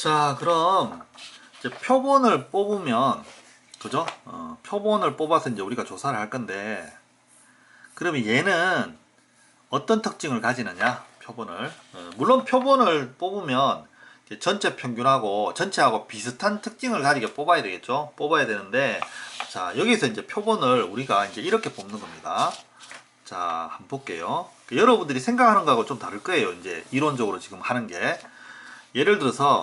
자, 그럼 이제 표본을 뽑으면, 그죠? 표본을 뽑아서 이제 우리가 조사를 할 건데, 그러면 얘는 어떤 특징을 가지느냐? 표본을. 물론 표본을 뽑으면 이제 전체 평균하고 전체하고 비슷한 특징을 가지게 뽑아야 되겠죠? 뽑아야 되는데, 자, 여기서 이제 표본을 우리가 이제 이렇게 뽑는 겁니다. 자, 한번 볼게요. 여러분들이 생각하는 거하고 좀 다를 거예요. 이제 이론적으로 지금 하는 게. 예를 들어서,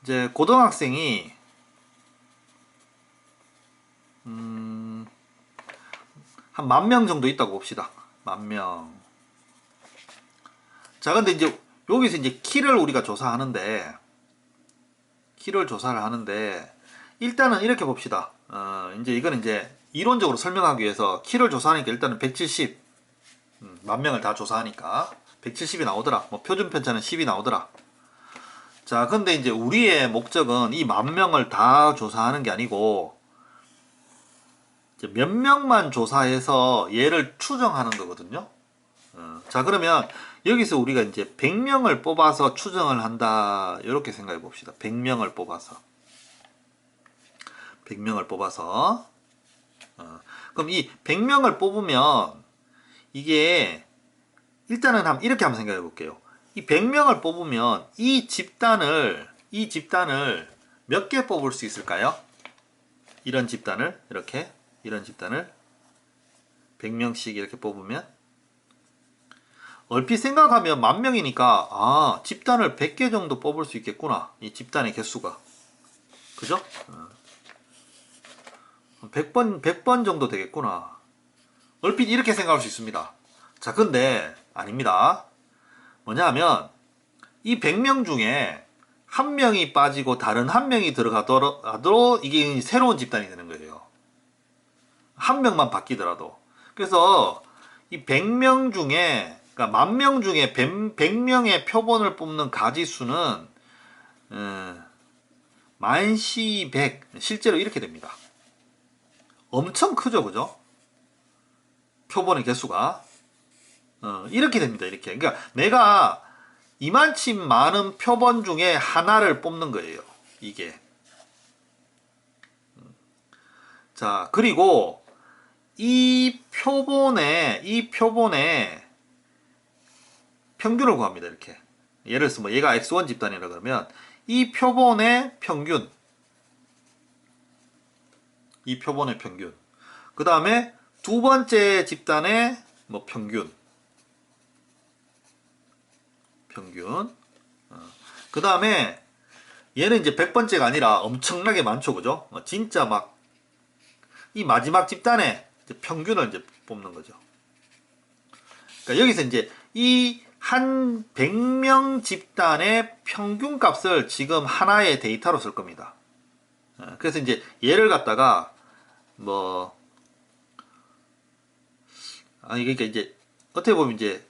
이제 고등학생이 한 10,000명 정도 있다고 봅시다. 10,000명. 자, 근데 이제 여기서 이제 키를 우리가 조사하는데, 일단은 이렇게 봅시다. 이제 이거는 이제 이론적으로 설명하기 위해서 키를 조사하니까 일단은 170, 10,000명을 다 조사하니까 170이 나오더라. 뭐 표준 편차는 10이 나오더라. 자, 근데 이제 우리의 목적은 이 10,000명을 다 조사하는 게 아니고, 몇 명만 조사해서 얘를 추정하는 거거든요. 자, 그러면 여기서 우리가 이제 100명을 뽑아서 추정을 한다. 이렇게 생각해 봅시다. 100명을 뽑아서. 100명을 뽑아서. 그럼 이 100명을 뽑으면 이게 일단은 이렇게 한번 생각해 볼게요. 이 100명을 뽑으면 이 집단을 몇 개 뽑을 수 있을까요? 이런 집단을 이런 집단을 100명씩 이렇게 뽑으면 얼핏 생각하면 10,000명이니까 집단을 100개 정도 뽑을 수 있겠구나. 이 집단의 개수가. 그죠? 100번 정도 되겠구나. 얼핏 이렇게 생각할 수 있습니다. 자, 근데 아닙니다. 뭐냐 하면 이 100명 중에 한 명이 빠지고 다른 한 명이 들어가더라도 이게 새로운 집단이 되는 거예요. 한 명만 바뀌더라도. 그래서 이 100명 중에, 그러니까 10,000명 중에 100명의 표본을 뽑는 가지수는 만시 100, 실제로 이렇게 됩니다. 엄청 크죠, 그죠? 표본의 개수가 이렇게 됩니다. 이렇게. 그러니까 내가 이만치 많은 표본 중에 하나를 뽑는 거예요. 이게. 자, 그리고 이 표본의 평균을 구합니다. 이렇게. 예를 들어서 뭐 얘가 X1 집단이라 그러면 이 표본의 평균. 그 다음에 두 번째 집단의 뭐 평균. 그 다음에 얘는 이제 100번째가 아니라 엄청나게 많죠. 그죠? 진짜 막 이 마지막 집단의 평균을 이제 뽑는 거죠. 그러니까 여기서 이제 이 한 100명 집단의 평균 값을 지금 하나의 데이터로 쓸 겁니다. 그래서 이제 얘를 갖다가 뭐 그러니까 이제 어떻게 보면 이제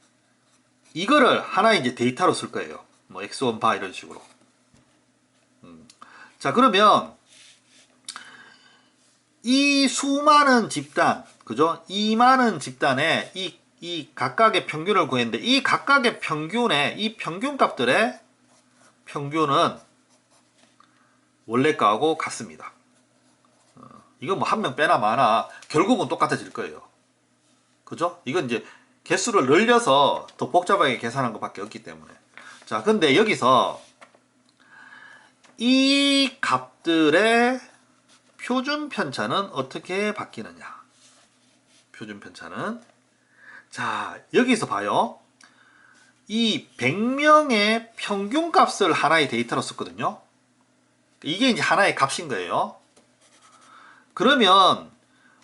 이거를 하나의 이제 데이터로 쓸 거예요. 뭐 x1 바 이런 식으로. 자, 그러면 이 수많은 집단, 그죠? 이 많은 집단의 이 각각의 평균을 구했는데 이 각각의 평균의 이 평균값들의 평균은 원래 거하고 같습니다. 이건 뭐 한 명 빼나 마나 결국은 똑같아질 거예요. 그죠? 이건 이제 개수를 늘려서 더 복잡하게 계산한 것밖에 없기 때문에. 자, 근데 여기서 이 값들의 표준 편차는 어떻게 바뀌느냐? 표준 편차는, 자, 여기서 봐요. 이 100명의 평균 값을 하나의 데이터로 썼거든요. 이게 이제 하나의 값인 거예요. 그러면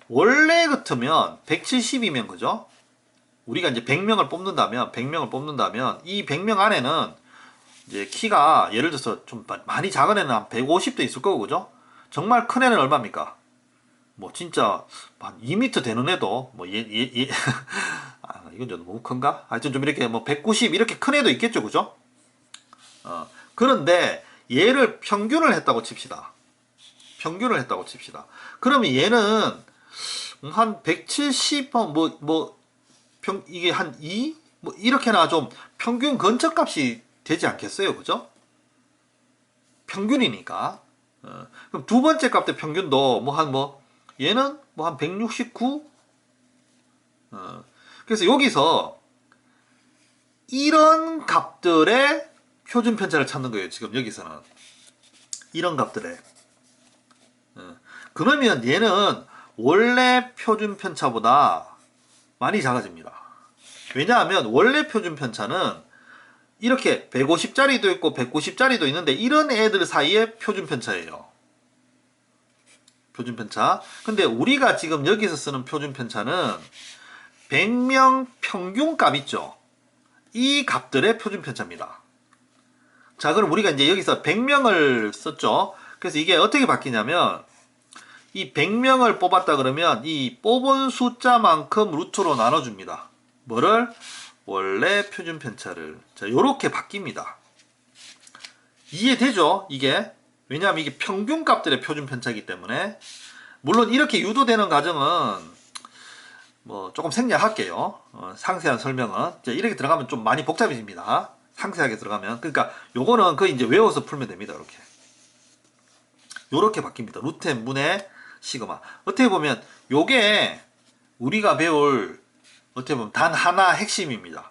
원래 같으면 170이면 그죠? 우리가 이제 100명을 뽑는다면 이 100명 안에는 이제 키가 예를 들어서 좀 많이 작은 애는 한 150도 있을 거고 그죠? 정말 큰 애는 얼마입니까? 뭐 진짜 한 2m 되는 애도 뭐 이건 좀 너무 큰가? 하여튼 좀 이렇게 뭐 190 이렇게 큰 애도 있겠죠, 그죠? 그런데 얘를 평균을 했다고 칩시다. 그러면 얘는 한 170, 이게 한 2? 뭐 이렇게나 좀 평균 근처 값이 되지 않겠어요, 그죠? 평균이니까. 그럼 두 번째 값의 평균도 얘는 한 169. 그래서 여기서 이런 값들의 표준 편차를 찾는 거예요. 지금 여기서는 이런 값들의. 그러면 얘는 원래 표준 편차보다 많이 작아집니다. 왜냐하면 원래 표준 편차는 이렇게 150짜리도 있고 190짜리도 있는데 이런 애들 사이의 표준 편차예요. 표준 편차. 근데 우리가 지금 여기서 쓰는 표준 편차는 100명 평균값 있죠. 이 값들의 표준 편차입니다. 자, 그럼 우리가 이제 여기서 100명을 썼죠. 그래서 이게 어떻게 바뀌냐면 이 100명을 뽑았다 그러면 이 뽑은 숫자만큼 루트로 나눠줍니다. 뭐를? 원래 표준 편차를. 자, 요렇게 바뀝니다. 이해되죠? 이게. 왜냐하면 이게 평균값들의 표준 편차이기 때문에. 물론 이렇게 유도되는 과정은 조금 생략할게요. 상세한 설명은. 이렇게 들어가면 좀 많이 복잡해집니다. 상세하게 들어가면. 그러니까 요거는 거의 이제 외워서 풀면 됩니다. 이렇게. 요렇게 바뀝니다. 루트 n분의 시그마. 어떻게 보면 요게 우리가 배울 어떻게 보면 단 하나 핵심입니다.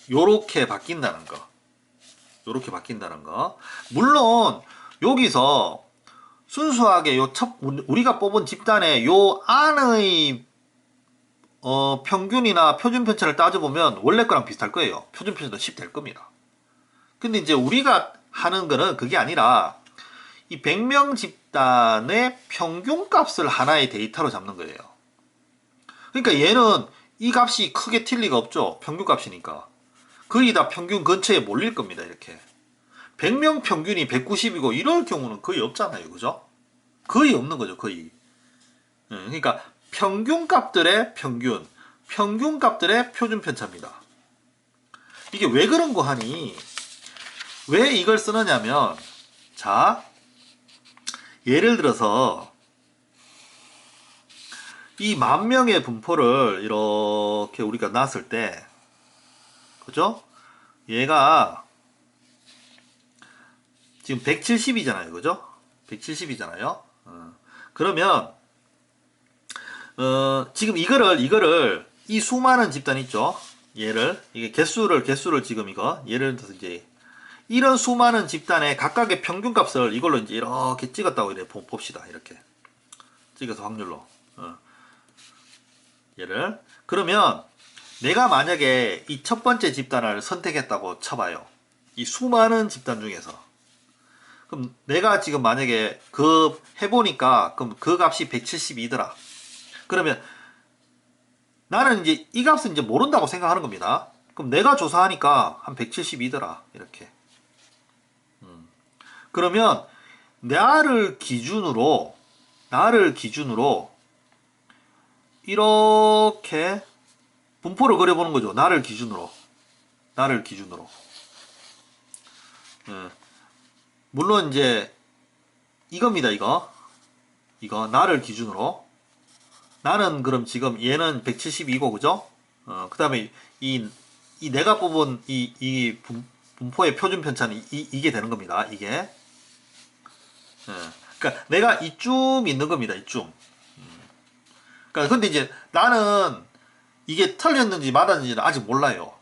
요렇게 바뀐다는 거. 요렇게 바뀐다는 거. 물론 여기서 순수하게 우리가 뽑은 집단의 요 안의 평균이나 표준 편차를 따져보면 원래 거랑 비슷할 거예요. 표준 편차도 10 될 겁니다. 근데 이제 우리가 하는 거는 그게 아니라 이 100명 집단의 평균값을 하나의 데이터로 잡는 거예요. 그러니까 얘는 이 값이 크게 틀 리가 없죠. 평균값이니까. 거의 다 평균 근처에 몰릴 겁니다. 이렇게. 100명 평균이 190이고 이럴 경우는 거의 없잖아요. 그죠? 거의 없는 거죠. 거의. 그러니까 평균값들의 평균, 평균값들의 표준 편차입니다. 이게 왜 그런 거 하니? 왜 이걸 쓰느냐면, 자, 예를 들어서 이 10,000명의 분포를 이렇게 우리가 놨을 때, 그죠? 얘가 지금 170이잖아요. 그죠? 170이잖아요. 그러면 지금 이거를 이 수많은 집단 있죠? 얘를 이게 개수를 지금 예를 들어서 이제 이런 수많은 집단의 각각의 평균값을 이걸로 이제 이렇게 찍었다고 이래 봅시다. 이렇게 찍어서 확률로 얘를. 그러면 내가 만약에 이 첫 번째 집단을 선택했다고 쳐봐요. 이 수많은 집단 중에서. 그럼 내가 지금 만약에 해보니까 그럼 그 값이 172더라. 그러면 나는 이제 이 값은 이제 모른다고 생각하는 겁니다. 그럼 내가 조사하니까 한 172더라. 이렇게. 그러면 나를 기준으로 이렇게 분포를 그려보는 거죠. 나를 기준으로. 물론 이제 이겁니다. 이거 나를 기준으로. 나는 그럼 지금 얘는 172고 그죠? 그 다음에 이 내가 뽑은 이 분포의 표준 편차는 이게 되는 겁니다. 이게. 그러니까 내가 이쯤 있는 겁니다. 이쯤. 그러니까 근데 이제 나는 이게 틀렸는지 맞았는지는 아직 몰라요.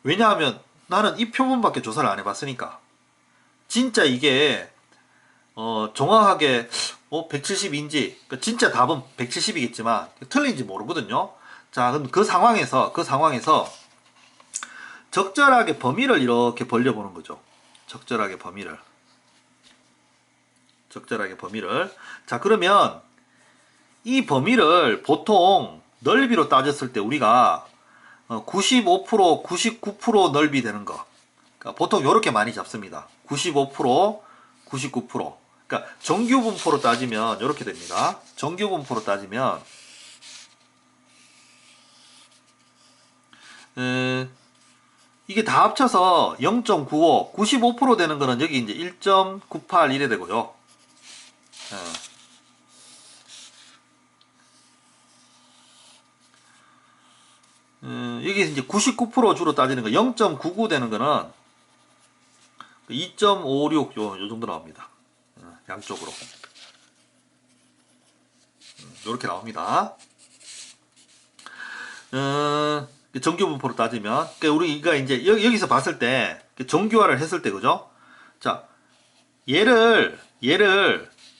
왜냐하면 나는 이 표본밖에 조사를 안 해봤으니까. 진짜 이게 정확하게 170인지 그러니까 진짜 답은 170이겠지만 틀린지 모르거든요. 자, 그럼 그 상황에서 적절하게 범위를 이렇게 벌려보는 거죠. 적절하게 범위를. 자, 그러면 이 범위를 보통 넓이로 따졌을 때 우리가 95%, 99% 넓이 되는 거. 그러니까 보통 이렇게 많이 잡습니다. 95%, 99%. 그러니까 정규 분포로 따지면 이렇게 됩니다. 정규 분포로 따지면 이게 다 합쳐서 0.95, 95% 되는 거는 여기 이제 1.98 이래 되고요. 여기 이제 99% 주로 따지는 거 0.99 되는 거는 2.56 요 정도 나옵니다. 양쪽으로. 이렇게 나옵니다. 정규 분포로 따지면, 그러니까 우리가 이제 여기서 봤을 때 정규화를 했을 때, 그죠? 자, 얘를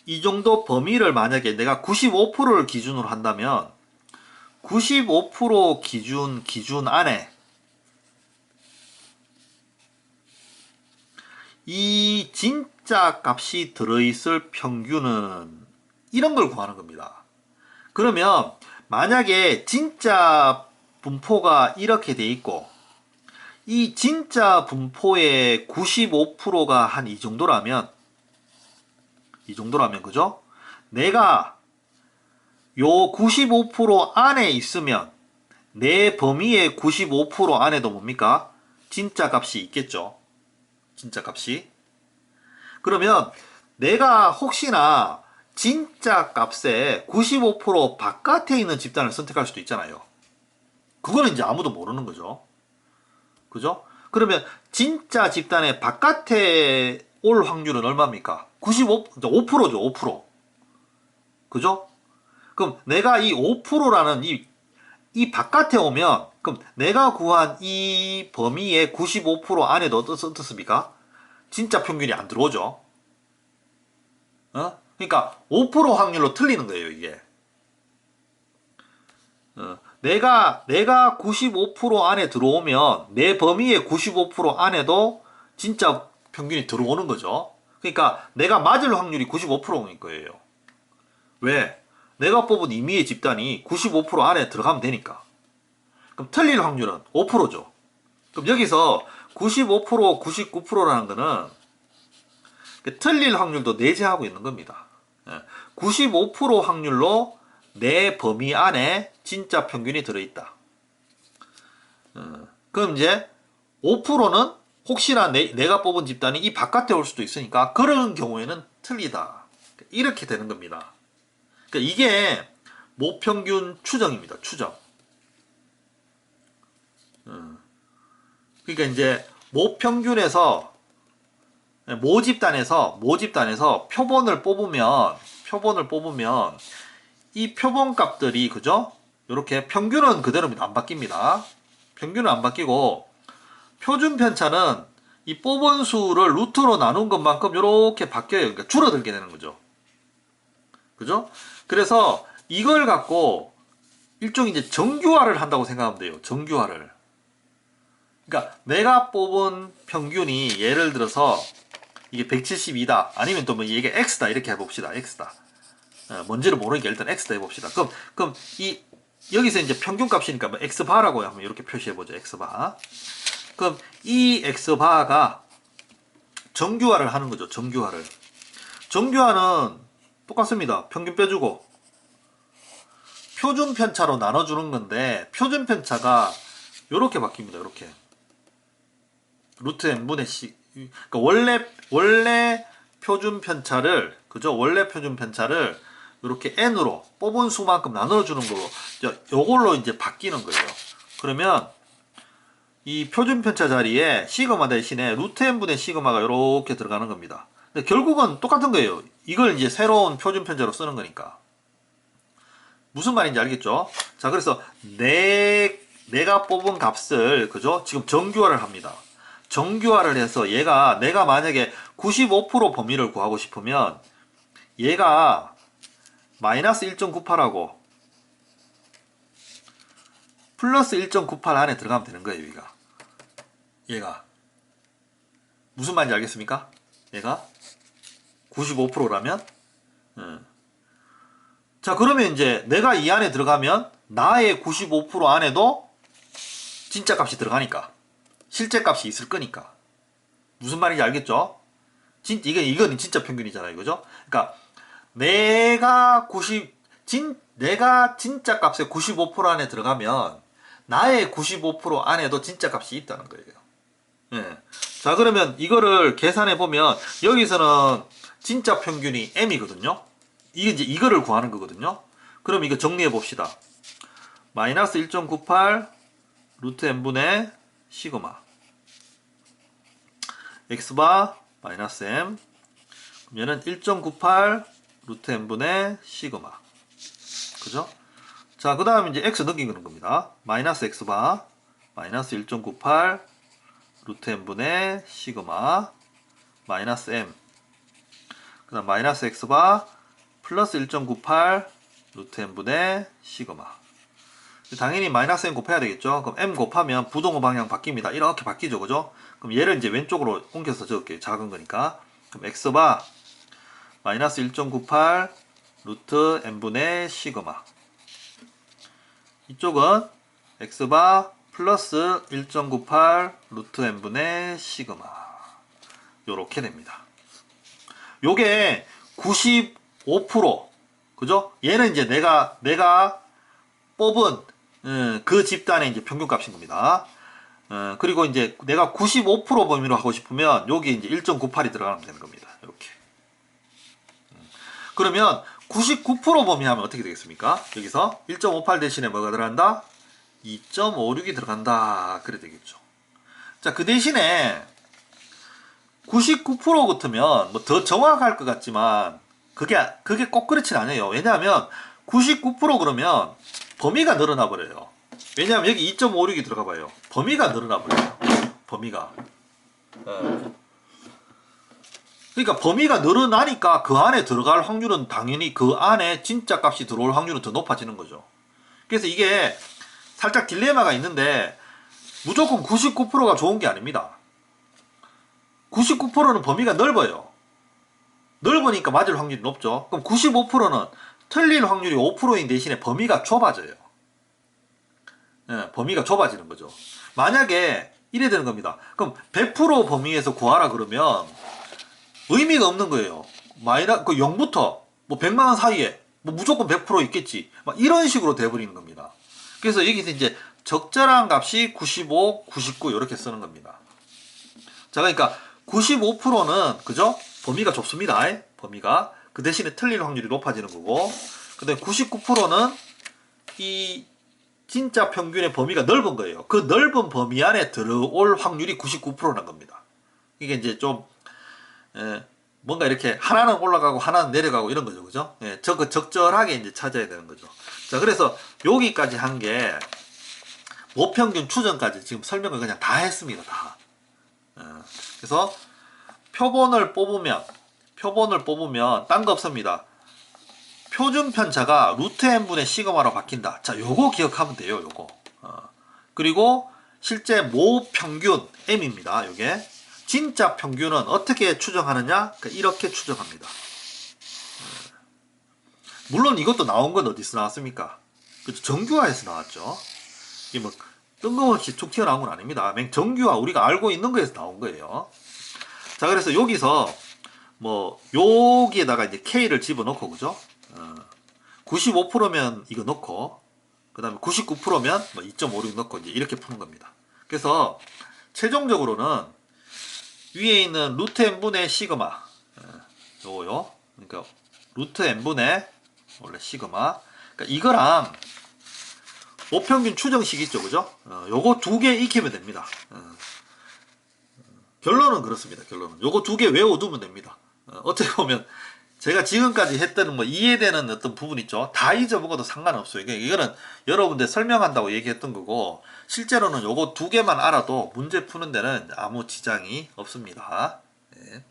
이 정도 범위를 만약에 내가 95%를 기준으로 한다면 95% 기준 안에 이 진짜 값이 들어있을 평균은 이런 걸 구하는 겁니다. 그러면 만약에 진짜 분포가 이렇게 돼 있고 이 진짜 분포의 95%가 한 이 정도라면 그죠? 내가 요 95% 안에 있으면 내 범위의 95% 안에도 뭡니까? 진짜 값이 있겠죠. 진짜 값이. 그러면 내가 혹시나 진짜 값의 95% 바깥에 있는 집단을 선택할 수도 있잖아요. 그거는 이제 아무도 모르는 거죠. 그죠? 그러면 진짜 집단의 바깥에 올 확률은 얼마입니까? 5%죠, 5%. 그죠? 그럼 내가 이 5%라는 이 바깥에 오면, 그럼 내가 구한 이 범위의 95% 안에도 어떻습니까? 진짜 평균이 안 들어오죠. 그러니까 5% 확률로 틀리는 거예요, 이게. 내가 95% 안에 들어오면 내 범위의 95% 안에도 진짜 평균이 들어오는 거죠. 그러니까 내가 맞을 확률이 95%인 거예요. 왜? 내가 뽑은 임의의 집단이 95% 안에 들어가면 되니까. 그럼 틀릴 확률은 5%죠. 그럼 여기서 95%, 99%라는 거는 틀릴 확률도 내재하고 있는 겁니다. 95% 확률로 내 범위 안에 진짜 평균이 들어있다. 그럼 이제 5%는 혹시나 내가 뽑은 집단이 이 바깥에 올 수도 있으니까 그런 경우에는 틀리다. 이렇게 되는 겁니다. 그러니까 이게 모평균 추정입니다. 추정. 그러니까 이제 모평균에서 모집단에서 표본을 뽑으면 이 표본 값들이 그죠? 이렇게 평균은 그대로입니다. 안 바뀝니다. 평균은 안 바뀌고 표준 편차는 이 뽑은 수를 루트로 나눈 것만큼 이렇게 바뀌어요. 그러니까 줄어들게 되는 거죠. 그죠? 그래서 이걸 갖고 일종의 이제 정규화를 한다고 생각하면 돼요. 정규화를. 그러니까 내가 뽑은 평균이 예를 들어서 이게 172다. 아니면 또 뭐 이게 x다 이렇게 해봅시다. x다. 뭔지를 모르니까 일단 x다 해봅시다. 그럼 이 여기서 이제 평균값이니까 뭐 x바라고 한번 이렇게 표시해보죠. x바. 그럼 이 x바가 정규화를 하는 거죠. 정규화를. 정규화는 똑같습니다. 평균 빼주고 표준 편차로 나눠주는 건데 표준 편차가 이렇게 바뀝니다. 이렇게 루트 n분의 c. 그러니까 원래 표준 편차를 그죠? 원래 표준 편차를 이렇게 n으로 뽑은 수만큼 나눠주는 거로 요걸로 이제 바뀌는 거예요. 그러면 이 표준 편차 자리에 시그마 대신에 루트 n분의 시그마가 이렇게 들어가는 겁니다. 근데 결국은 똑같은 거예요. 이걸 이제 새로운 표준 편차로 쓰는 거니까. 무슨 말인지 알겠죠? 자, 그래서 내가 뽑은 값을 그죠? 지금 정규화를 합니다. 정규화를 해서 내가 만약에 95% 범위를 구하고 싶으면 얘가 마이너스 1.98하고 플러스 1.98 안에 들어가면 되는 거예요. 얘가 무슨 말인지 알겠습니까? 얘가 95%라면 자, 그러면 이제 내가 이 안에 들어가면 나의 95% 안에도 진짜 값이 들어가니까 실제 값이 있을 거니까 무슨 말인지 알겠죠? 이건 진짜 평균이잖아요. 그죠? 그러니까 내가 진짜 값의 95% 안에 들어가면 나의 95% 안에도 진짜 값이 있다는 거예요. 예. 자, 그러면 이거를 계산해 보면 여기서는 진짜 평균이 m이거든요. 이게 이제 이거를 구하는 거거든요. 그럼 이거 정리해 봅시다. 마이너스 1.98 루트 n분의 시그마 x바 마이너스 m 얘는 1.98 루트 n분의 시그마. 그죠? 자, 그 다음에 이제 x 넘기는 겁니다. 마이너스 x바 마이너스 1.98 루트 n분의 시그마 마이너스 m. 그 다음 마이너스 x바 플러스 1.98 루트 n분의 시그마. 당연히 마이너스 m 곱해야 되겠죠. 그럼 m 곱하면 부동호 방향 바뀝니다. 이렇게 바뀌죠. 그죠? 그럼 얘를 이제 왼쪽으로 옮겨서 적을게요. 작은 거니까. 그럼 x바 마이너스 1.98 루트 n분의 시그마. 이쪽은 x바 플러스 1.98 루트 n분의 시그마. 요렇게 됩니다. 요게 95%. 그죠? 얘는 이제 내가 뽑은 그 집단의 이제 평균값인 겁니다. 그리고 이제 내가 95% 범위로 하고 싶으면 여기 이제 1.98이 들어가면 되는 겁니다. 이렇게. 그러면 99% 범위 하면 어떻게 되겠습니까? 여기서 1.58 대신에 뭐가 들어간다? 2.56이 들어간다. 그래 되겠죠. 자, 그 대신에 99% 같으면 뭐 더 정확할 것 같지만 그게 꼭 그렇진 않아요. 왜냐하면 99% 그러면 범위가 늘어나 버려요. 왜냐하면 여기 2.56이 들어가 봐요. 범위가 늘어나 버려요. 범위가. 그러니까 범위가 늘어나니까 그 안에 들어갈 확률은 당연히 그 안에 진짜 값이 들어올 확률은 더 높아지는 거죠. 그래서 이게 살짝 딜레마가 있는데 무조건 99%가 좋은 게 아닙니다. 99%는 범위가 넓어요. 넓으니까 맞을 확률이 높죠. 그럼 95%는 틀릴 확률이 5%인 대신에 범위가 좁아져요. 범위가 좁아지는 거죠. 만약에 이래 되는 겁니다. 그럼 100% 범위에서 구하라 그러면 의미가 없는 거예요. 그 0부터 뭐 100만 원 사이에 뭐 무조건 100% 있겠지. 막 이런 식으로 돼버리는 겁니다. 그래서 여기서 이제 적절한 값이 95, 99 이렇게 쓰는 겁니다. 자, 그러니까 95%는 그죠? 범위가 좁습니다. 범위가. 그 대신에 틀릴 확률이 높아지는 거고, 그 다음에 99%는 이 진짜 평균의 범위가 넓은 거예요. 그 넓은 범위 안에 들어올 확률이 99%란 겁니다. 이게 이제 좀 뭔가 이렇게 하나는 올라가고 하나는 내려가고 이런 거죠. 그죠? 적절하게 이제 찾아야 되는 거죠. 자, 그래서 여기까지 한 게 모평균 추정까지 지금 설명을 그냥 다 했습니다. 다. 그래서 표본을 뽑으면 딴 거 없습니다. 표준 편차가 루트 n분의 시그마로 바뀐다. 자, 요거 기억하면 돼요. 요거. 그리고 실제 모평균 m입니다. 요게. 진짜 평균은 어떻게 추정하느냐? 이렇게 추정합니다. 물론 이것도 나온 건 어디서 나왔습니까? 그죠? 정규화에서 나왔죠. 이게 뭐 뜬금없이 툭 튀어나온 건 아닙니다. 정규화 우리가 알고 있는 거에서 나온 거예요. 자, 그래서 여기서 뭐 여기에다가 이제 K를 집어넣고 그죠? 95%면 이거 넣고 그 다음에 99%면 뭐 2.56 넣고 이제 이렇게 푸는 겁니다. 그래서 최종적으로는 위에 있는 루트 n분의 시그마 요거요. 그러니까 루트 n분의 원래 시그마. 그러니까 이거랑 모평균 추정식 있죠, 그죠? 요거 두 개 익히면 됩니다. 결론은 그렇습니다. 결론은 요거 두 개 외워두면 됩니다. 어떻게 보면 제가 지금까지 했던 뭐 이해되는 어떤 부분 있죠. 다 잊어먹어도 상관없어요. 이거는 여러분들 설명한다고 얘기했던 거고 실제로는 요거 두 개만 알아도 문제 푸는 데는 아무 지장이 없습니다. 네.